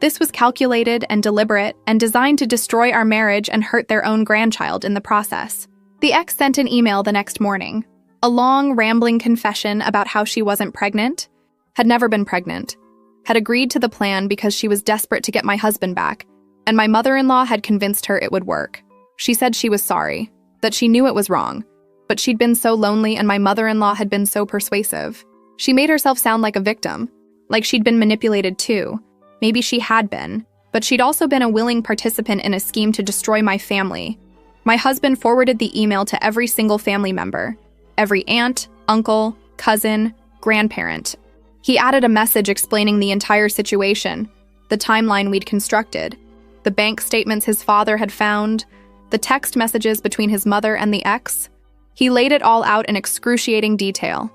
This was calculated and deliberate and designed to destroy our marriage and hurt their own grandchild in the process. The ex sent an email the next morning. A long, rambling confession about how she wasn't pregnant, had never been pregnant, had agreed to the plan because she was desperate to get my husband back, and my mother-in-law had convinced her it would work. She said she was sorry, that she knew it was wrong, but she'd been so lonely and my mother-in-law had been so persuasive. She made herself sound like a victim, like she'd been manipulated too. Maybe she had been, but she'd also been a willing participant in a scheme to destroy my family. My husband forwarded the email to every single family member, every aunt, uncle, cousin, grandparent. He added a message explaining the entire situation, the timeline we'd constructed, the bank statements his father had found, the text messages between his mother and the ex. He laid it all out in excruciating detail.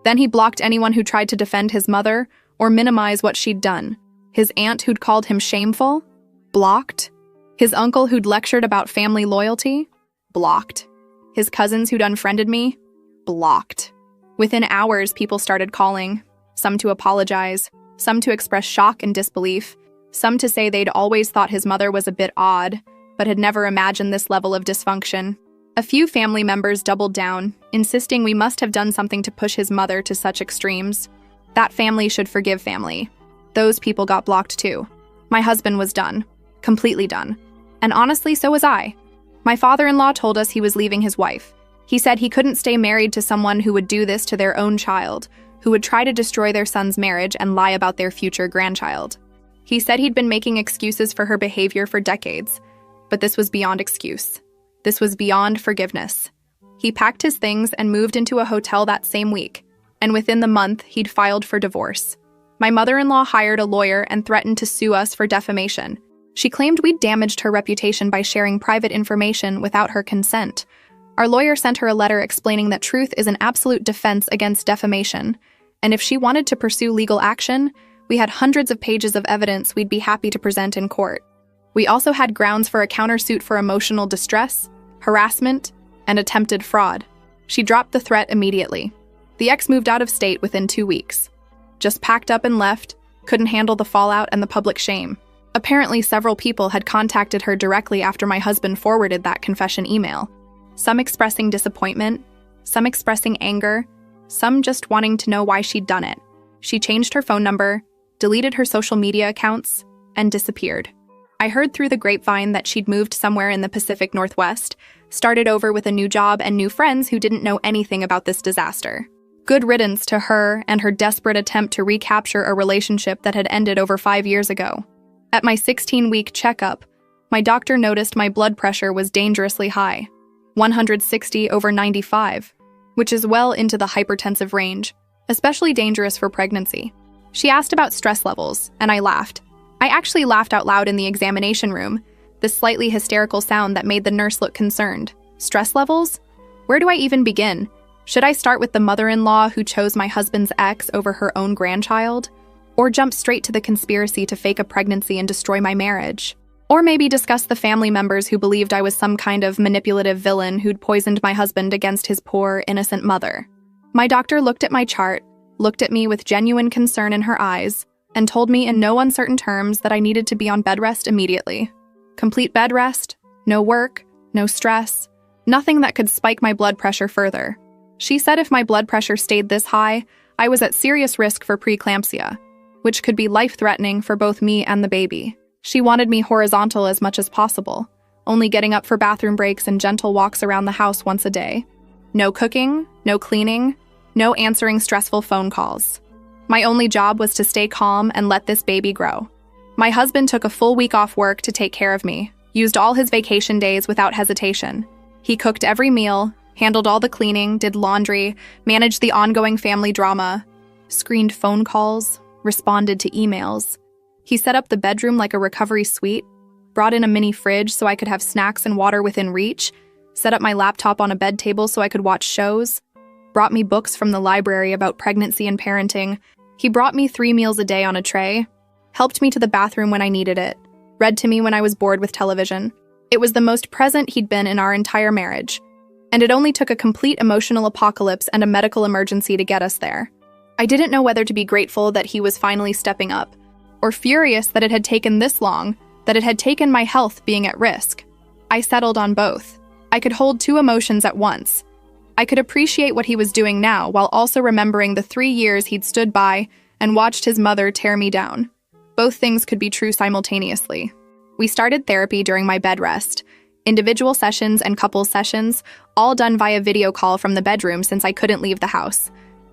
Then he blocked anyone who tried to defend his mother or minimize what she'd done. His aunt who'd called him shameful? Blocked. His uncle who'd lectured about family loyalty? Blocked. His cousins who'd unfriended me? Blocked. Within hours, people started calling, some to apologize, some to express shock and disbelief, some to say they'd always thought his mother was a bit odd, but had never imagined this level of dysfunction. A few family members doubled down, insisting we must have done something to push his mother to such extremes. That family should forgive family. Those people got blocked too. My husband was done. Completely done. And honestly, so was I. My father-in-law told us he was leaving his wife. He said he couldn't stay married to someone who would do this to their own child, who would try to destroy their son's marriage and lie about their future grandchild. He said he'd been making excuses for her behavior for decades, but this was beyond excuse. This was beyond forgiveness. He packed his things and moved into a hotel that same week, and within the month, he'd filed for divorce. My mother-in-law hired a lawyer and threatened to sue us for defamation. She claimed we'd damaged her reputation by sharing private information without her consent. Our lawyer sent her a letter explaining that truth is an absolute defense against defamation, and if she wanted to pursue legal action, we had hundreds of pages of evidence we'd be happy to present in court. We also had grounds for a countersuit for emotional distress, harassment, and attempted fraud. She dropped the threat immediately. The ex moved out of state within 2 weeks. Just packed up and left, couldn't handle the fallout and the public shame. Apparently, several people had contacted her directly after my husband forwarded that confession email. Some expressing disappointment, some expressing anger, some just wanting to know why she'd done it. She changed her phone number, deleted her social media accounts, and disappeared. I heard through the grapevine that she'd moved somewhere in the Pacific Northwest, started over with a new job and new friends who didn't know anything about this disaster. Good riddance to her and her desperate attempt to recapture a relationship that had ended over 5 years ago. At my 16-week checkup, my doctor noticed my blood pressure was dangerously high, 160/95, which is well into the hypertensive range, especially dangerous for pregnancy. She asked about stress levels, and I laughed. I actually laughed out loud in the examination room, the slightly hysterical sound that made the nurse look concerned. Stress levels? Where do I even begin? Should I start with the mother-in-law who chose my husband's ex over her own grandchild? Or jump straight to the conspiracy to fake a pregnancy and destroy my marriage? Or maybe discuss the family members who believed I was some kind of manipulative villain who'd poisoned my husband against his poor, innocent mother. My doctor looked at my chart, looked at me with genuine concern in her eyes, and told me in no uncertain terms that I needed to be on bed rest immediately. Complete bed rest, no work, no stress, nothing that could spike my blood pressure further. She said if my blood pressure stayed this high, I was at serious risk for preeclampsia, which could be life-threatening for both me and the baby. She wanted me horizontal as much as possible, only getting up for bathroom breaks and gentle walks around the house once a day. No cooking, no cleaning, no answering stressful phone calls. My only job was to stay calm and let this baby grow. My husband took a full week off work to take care of me, used all his vacation days without hesitation. He cooked every meal, handled all the cleaning, did laundry, managed the ongoing family drama, screened phone calls, responded to emails. He set up the bedroom like a recovery suite, brought in a mini fridge so I could have snacks and water within reach, set up my laptop on a bed table so I could watch shows, brought me books from the library about pregnancy and parenting. He brought me 3 meals a day on a tray, helped me to the bathroom when I needed it, read to me when I was bored with television. It was the most present he'd been in our entire marriage. And it only took a complete emotional apocalypse and a medical emergency to get us there. I didn't know whether to be grateful that he was finally stepping up, or furious that it had taken this long, that it had taken my health being at risk. I settled on both. I could hold two emotions at once. I could appreciate what he was doing now while also remembering the 3 years he'd stood by and watched his mother tear me down. Both things could be true simultaneously. We started therapy during my bed rest, individual sessions and couple sessions, all done via video call from the bedroom since I couldn't leave the house.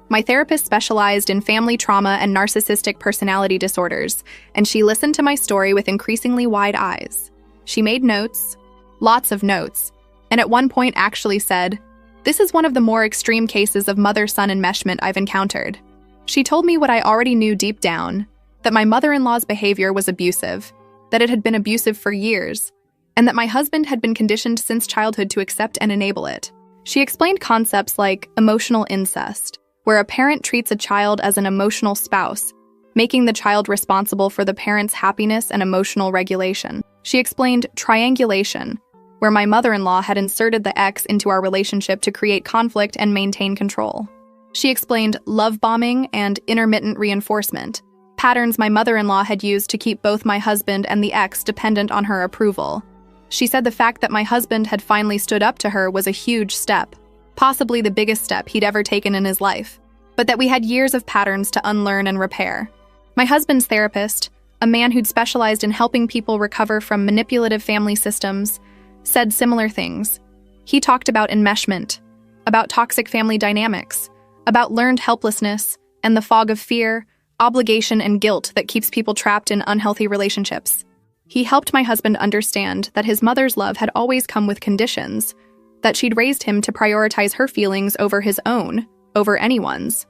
My therapist specialized in family trauma and narcissistic personality disorders, and she listened to my story with increasingly wide eyes. She made notes, lots of notes, and at one point actually said, "This is one of the more extreme cases of mother-son enmeshment I've encountered." She told me what I already knew deep down, that my mother-in-law's behavior was abusive, that it had been abusive for years, and that my husband had been conditioned since childhood to accept and enable it. She explained concepts like emotional incest, where a parent treats a child as an emotional spouse, making the child responsible for the parent's happiness and emotional regulation. She explained triangulation, where my mother-in-law had inserted the ex into our relationship to create conflict and maintain control. She explained love bombing and intermittent reinforcement, patterns my mother-in-law had used to keep both my husband and the ex dependent on her approval. She said the fact that my husband had finally stood up to her was a huge step, possibly the biggest step he'd ever taken in his life, but that we had years of patterns to unlearn and repair. My husband's therapist, a man who'd specialized in helping people recover from manipulative family systems, said similar things. He talked about enmeshment, about toxic family dynamics, about learned helplessness, and the fog of fear, obligation, and guilt that keeps people trapped in unhealthy relationships. He helped my husband understand that his mother's love had always come with conditions, that she'd raised him to prioritize her feelings over his own, over anyone's,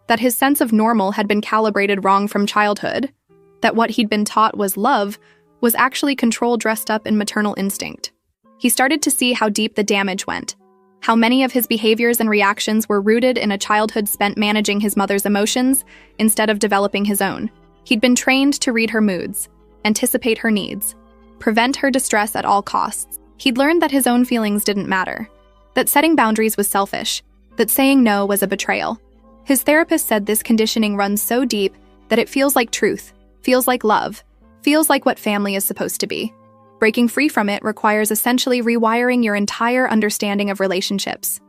that his sense of normal had been calibrated wrong from childhood, that what he'd been taught was love was actually control dressed up in maternal instinct. He started to see how deep the damage went, how many of his behaviors and reactions were rooted in a childhood spent managing his mother's emotions instead of developing his own. He'd been trained to read her moods, anticipate her needs, prevent her distress at all costs. He'd learned that his own feelings didn't matter, that setting boundaries was selfish, that saying no was a betrayal. His therapist said this conditioning runs so deep that it feels like truth, feels like love, feels like what family is supposed to be. Breaking free from it requires essentially rewiring your entire understanding of relationships.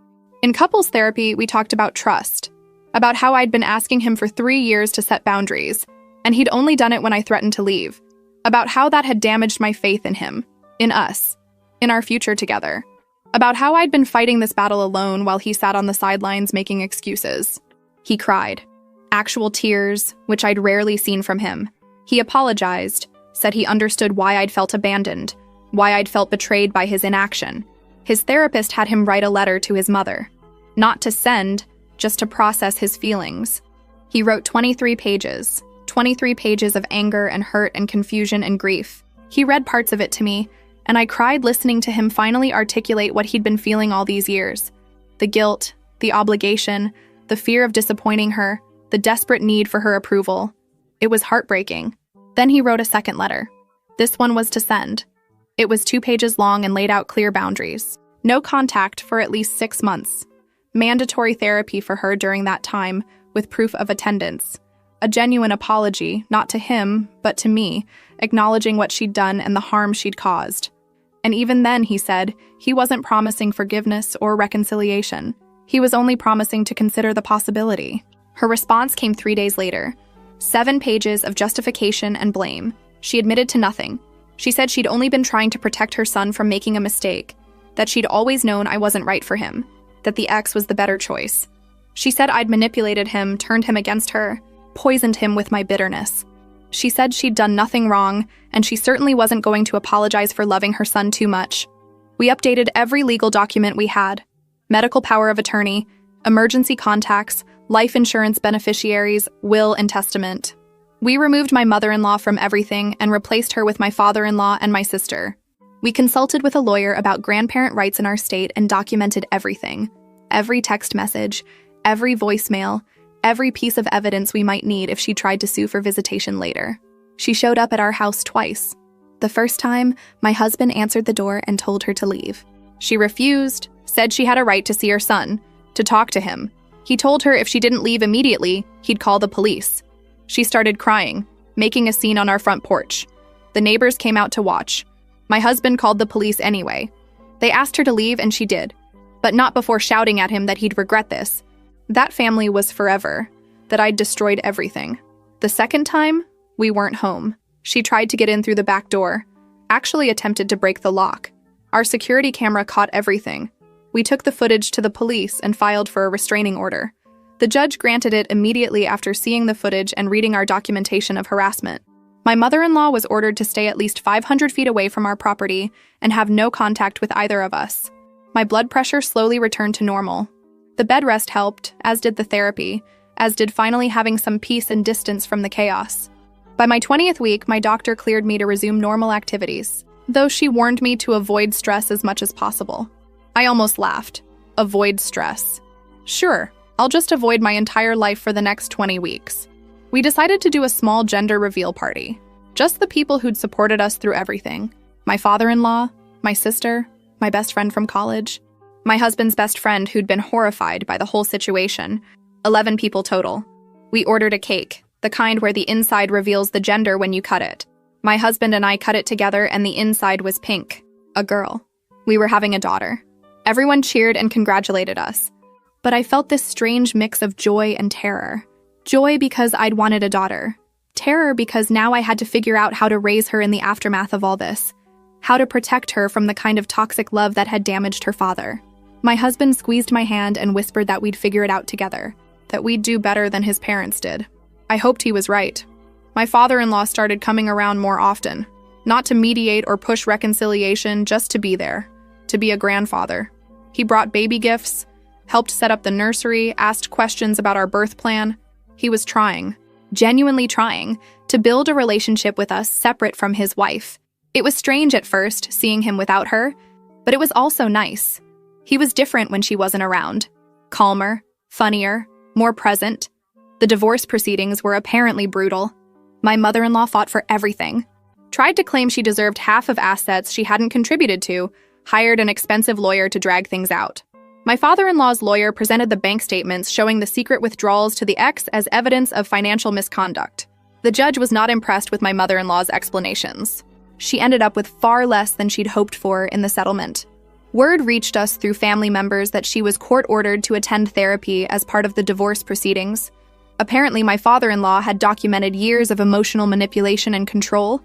In couples therapy, we talked about trust, about how I'd been asking him for 3 years to set boundaries, and he'd only done it when I threatened to leave, about how that had damaged my faith in him, in us, in our future together, about how I'd been fighting this battle alone while he sat on the sidelines making excuses. He cried, actual tears, which I'd rarely seen from him. He apologized, said he understood why I'd felt abandoned, why I'd felt betrayed by his inaction. His therapist had him write a letter to his mother, not to send, just to process his feelings. He wrote 23 pages of anger and hurt and confusion and grief. He read parts of it to me, and I cried listening to him finally articulate what he'd been feeling all these years. The guilt, the obligation, the fear of disappointing her, the desperate need for her approval. It was heartbreaking. Then he wrote a second letter. This one was to send. It was 2 pages long and laid out clear boundaries. No contact for at least 6 months. Mandatory therapy for her during that time, with proof of attendance. A genuine apology, not to him, but to me, acknowledging what she'd done and the harm she'd caused. And even then, he said, he wasn't promising forgiveness or reconciliation. He was only promising to consider the possibility. Her response came 3 days later. 7 pages of justification and blame. She admitted to nothing. She said she'd only been trying to protect her son from making a mistake, that she'd always known I wasn't right for him, that the ex was the better choice. She said I'd manipulated him, turned him against her, poisoned him with my bitterness. She said she'd done nothing wrong, and she certainly wasn't going to apologize for loving her son too much. We updated every legal document we had: medical power of attorney, emergency contacts, life insurance beneficiaries, will, and testament. We removed my mother-in-law from everything and replaced her with my father-in-law and my sister. We consulted with a lawyer about grandparent rights in our state and documented everything. Every text message, every voicemail, every piece of evidence we might need if she tried to sue for visitation later. She showed up at our house twice. The first time, my husband answered the door and told her to leave. She refused, said she had a right to see her son, to talk to him. He told her if she didn't leave immediately, he'd call the police. She started crying, making a scene on our front porch. The neighbors came out to watch. My husband called the police anyway. They asked her to leave and she did, but not before shouting at him that he'd regret this. That family was forever, that I'd destroyed everything. The second time, we weren't home. She tried to get in through the back door, actually attempted to break the lock. Our security camera caught everything. We took the footage to the police and filed for a restraining order. The judge granted it immediately after seeing the footage and reading our documentation of harassment. My mother-in-law was ordered to stay at least 500 feet away from our property and have no contact with either of us. My blood pressure slowly returned to normal. The bed rest helped, as did the therapy, as did finally having some peace and distance from the chaos. By my 20th week, my doctor cleared me to resume normal activities, though she warned me to avoid stress as much as possible. I almost laughed. Avoid stress. Sure, I'll just avoid my entire life for the next 20 weeks. We decided to do a small gender reveal party. Just the people who'd supported us through everything. My father-in-law, my sister, my best friend from college, my husband's best friend who'd been horrified by the whole situation. 11 people total. We ordered a cake, the kind where the inside reveals the gender when you cut it. My husband and I cut it together and the inside was pink. A girl. We were having a daughter. Everyone cheered and congratulated us. But I felt this strange mix of joy and terror. Joy because I'd wanted a daughter. Terror because now I had to figure out how to raise her in the aftermath of all this. How to protect her from the kind of toxic love that had damaged her father. My husband squeezed my hand and whispered that we'd figure it out together. That we'd do better than his parents did. I hoped he was right. My father-in-law started coming around more often. Not to mediate or push reconciliation, just to be there. To be a grandfather. He brought baby gifts, helped set up the nursery, asked questions about our birth plan. He was trying, genuinely trying, to build a relationship with us separate from his wife. It was strange at first, seeing him without her, but it was also nice. He was different when she wasn't around. Calmer, funnier, more present. The divorce proceedings were apparently brutal. My mother-in-law fought for everything. Tried to claim she deserved half of assets she hadn't contributed to, hired an expensive lawyer to drag things out. My father-in-law's lawyer presented the bank statements showing the secret withdrawals to the ex as evidence of financial misconduct. The judge was not impressed with my mother-in-law's explanations. She ended up with far less than she'd hoped for in the settlement. Word reached us through family members that she was court-ordered to attend therapy as part of the divorce proceedings. Apparently, my father-in-law had documented years of emotional manipulation and control,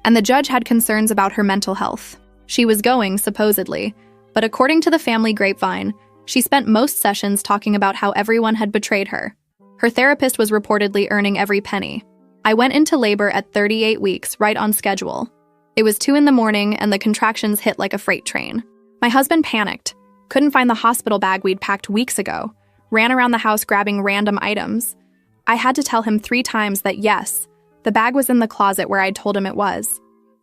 and the judge had concerns about her mental health. She was going, supposedly, but according to the family grapevine, she spent most sessions talking about how everyone had betrayed her. Her therapist was reportedly earning every penny. I went into labor at 38 weeks, right on schedule. It was 2 a.m. and the contractions hit like a freight train. My husband panicked, couldn't find the hospital bag we'd packed weeks ago, ran around the house grabbing random items. I had to tell him 3 times that yes, the bag was in the closet where I'd told him it was.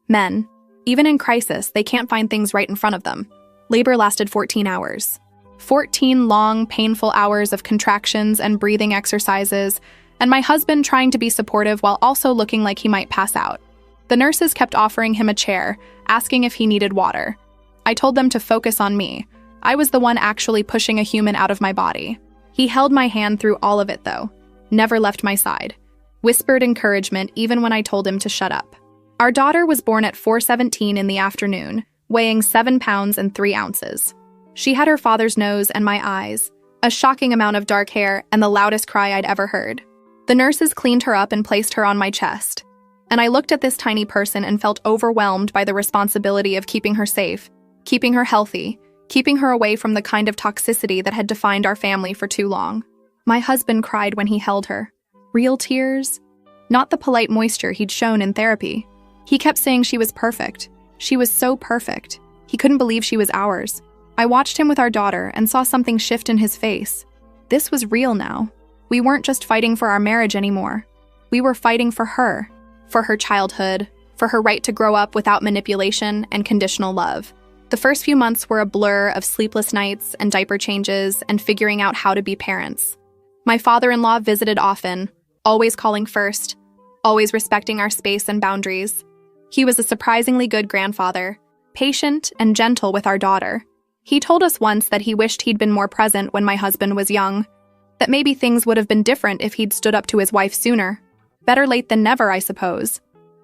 Men, even in crisis, they can't find things right in front of them. Labor lasted 14 hours. 14 long, painful hours of contractions and breathing exercises, and my husband trying to be supportive while also looking like he might pass out. The nurses kept offering him a chair, asking if he needed water. I told them to focus on me. I was the one actually pushing a human out of my body. He held my hand through all of it, though. Never left my side. Whispered encouragement even when I told him to shut up. Our daughter was born at 4:17 in the afternoon, weighing 7 pounds and 3 ounces. She had her father's nose and my eyes, a shocking amount of dark hair, and the loudest cry I'd ever heard. The nurses cleaned her up and placed her on my chest. And I looked at this tiny person and felt overwhelmed by the responsibility of keeping her safe, keeping her healthy, keeping her away from the kind of toxicity that had defined our family for too long. My husband cried when he held her. Real tears? Not the polite moisture he'd shown in therapy. He kept saying she was perfect. She was so perfect. He couldn't believe she was ours. I watched him with our daughter and saw something shift in his face. This was real now. We weren't just fighting for our marriage anymore. We were fighting for her childhood, for her right to grow up without manipulation and conditional love. The first few months were a blur of sleepless nights and diaper changes and figuring out how to be parents. My father-in-law visited often, always calling first, always respecting our space and boundaries. He was a surprisingly good grandfather, patient and gentle with our daughter. He told us once that he wished he'd been more present when my husband was young, that maybe things would have been different if he'd stood up to his wife sooner. Better late than never, I suppose.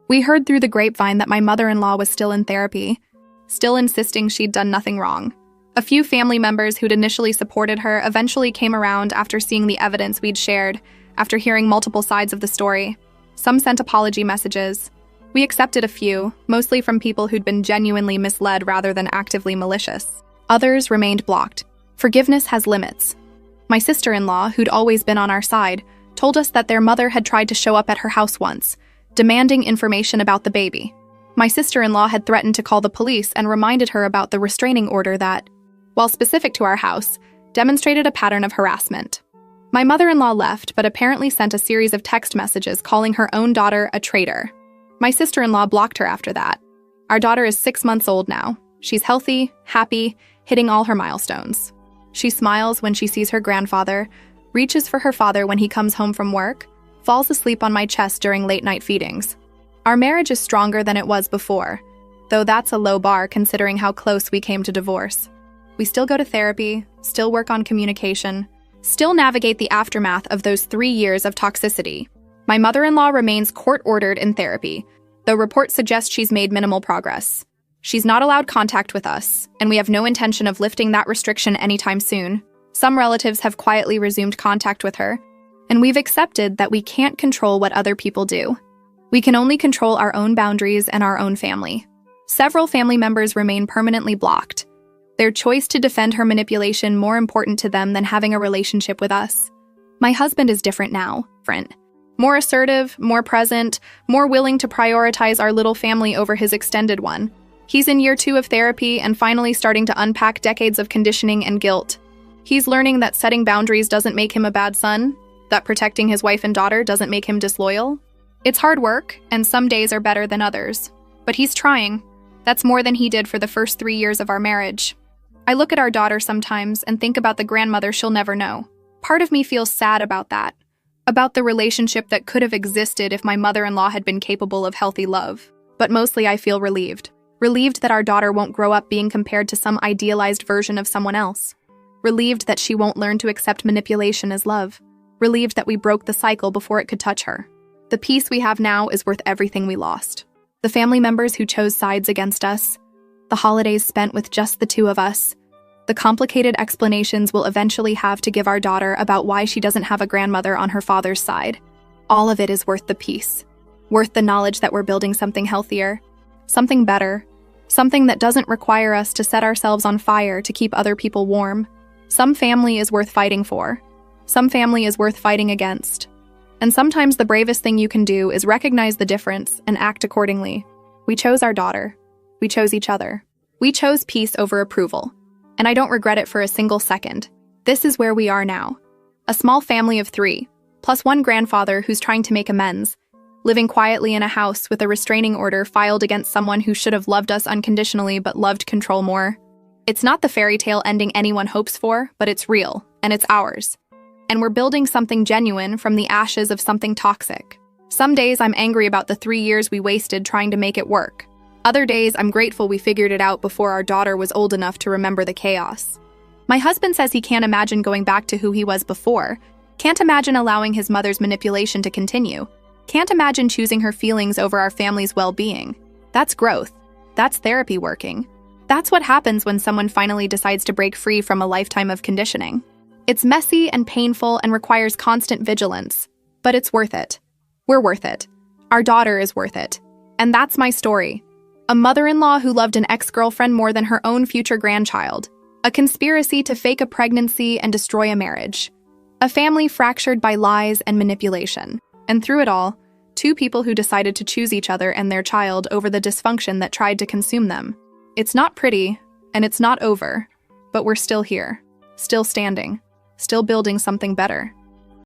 We heard through the grapevine that my mother-in-law was still in therapy, still insisting she'd done nothing wrong. A few family members who'd initially supported her eventually came around after seeing the evidence we'd shared, after hearing multiple sides of the story. Some sent apology messages. We accepted a few, mostly from people who'd been genuinely misled rather than actively malicious. Others remained blocked. Forgiveness has limits. My sister-in-law, who'd always been on our side, told us that their mother had tried to show up at her house once, demanding information about the baby. My sister-in-law had threatened to call the police and reminded her about the restraining order that, while specific to our house, demonstrated a pattern of harassment. My mother-in-law left, but apparently sent a series of text messages calling her own daughter a traitor. My sister-in-law blocked her after that. Our daughter is 6 months old now. She's healthy, happy, hitting all her milestones. She smiles when she sees her grandfather, reaches for her father when he comes home from work, falls asleep on my chest during late-night feedings. Our marriage is stronger than it was before, though that's a low bar considering how close we came to divorce. We still go to therapy, still work on communication, still navigate the aftermath of those 3 years of toxicity. My mother-in-law remains court-ordered in therapy, though reports suggest she's made minimal progress. She's not allowed contact with us, and we have no intention of lifting that restriction anytime soon. Some relatives have quietly resumed contact with her, and we've accepted that we can't control what other people do. We can only control our own boundaries and our own family. Several family members remain permanently blocked, their choice to defend her manipulation more important to them than having a relationship with us. My husband is different now, friend. More assertive, more present, more willing to prioritize our little family over his extended one. He's in year 2 of therapy and finally starting to unpack decades of conditioning and guilt. He's learning that setting boundaries doesn't make him a bad son, that protecting his wife and daughter doesn't make him disloyal. It's hard work, and some days are better than others. But he's trying. That's more than he did for the first 3 years of our marriage. I look at our daughter sometimes and think about the grandmother she'll never know. Part of me feels sad about that, about the relationship that could have existed if my mother-in-law had been capable of healthy love. But mostly I feel relieved. Relieved that our daughter won't grow up being compared to some idealized version of someone else. Relieved that she won't learn to accept manipulation as love. Relieved that we broke the cycle before it could touch her. The peace we have now is worth everything we lost. The family members who chose sides against us, the holidays spent with just the 2 of us, the complicated explanations we'll eventually have to give our daughter about why she doesn't have a grandmother on her father's side. All of it is worth the peace. Worth the knowledge that we're building something healthier, something better, something that doesn't require us to set ourselves on fire to keep other people warm. Some family is worth fighting for. Some family is worth fighting against. And sometimes the bravest thing you can do is recognize the difference and act accordingly. We chose our daughter. We chose each other. We chose peace over approval. And I don't regret it for a single second. This is where we are now. A small family of 3, plus one grandfather who's trying to make amends, living quietly in a house with a restraining order filed against someone who should have loved us unconditionally but loved control more. It's not the fairy tale ending anyone hopes for, but it's real, and it's ours. And we're building something genuine from the ashes of something toxic. Some days I'm angry about the 3 years we wasted trying to make it work. Other days I'm grateful we figured it out before our daughter was old enough to remember the chaos. My husband says he can't imagine going back to who he was before, can't imagine allowing his mother's manipulation to continue, can't imagine choosing her feelings over our family's well-being. That's growth. That's therapy working. That's what happens when someone finally decides to break free from a lifetime of conditioning. It's messy and painful and requires constant vigilance, but it's worth it. We're worth it. Our daughter is worth it. And that's my story. A mother-in-law who loved an ex-girlfriend more than her own future grandchild. A conspiracy to fake a pregnancy and destroy a marriage. A family fractured by lies and manipulation. And through it all, 2 people who decided to choose each other and their child over the dysfunction that tried to consume them. It's not pretty, and it's not over, but we're still here, still standing, still building something better.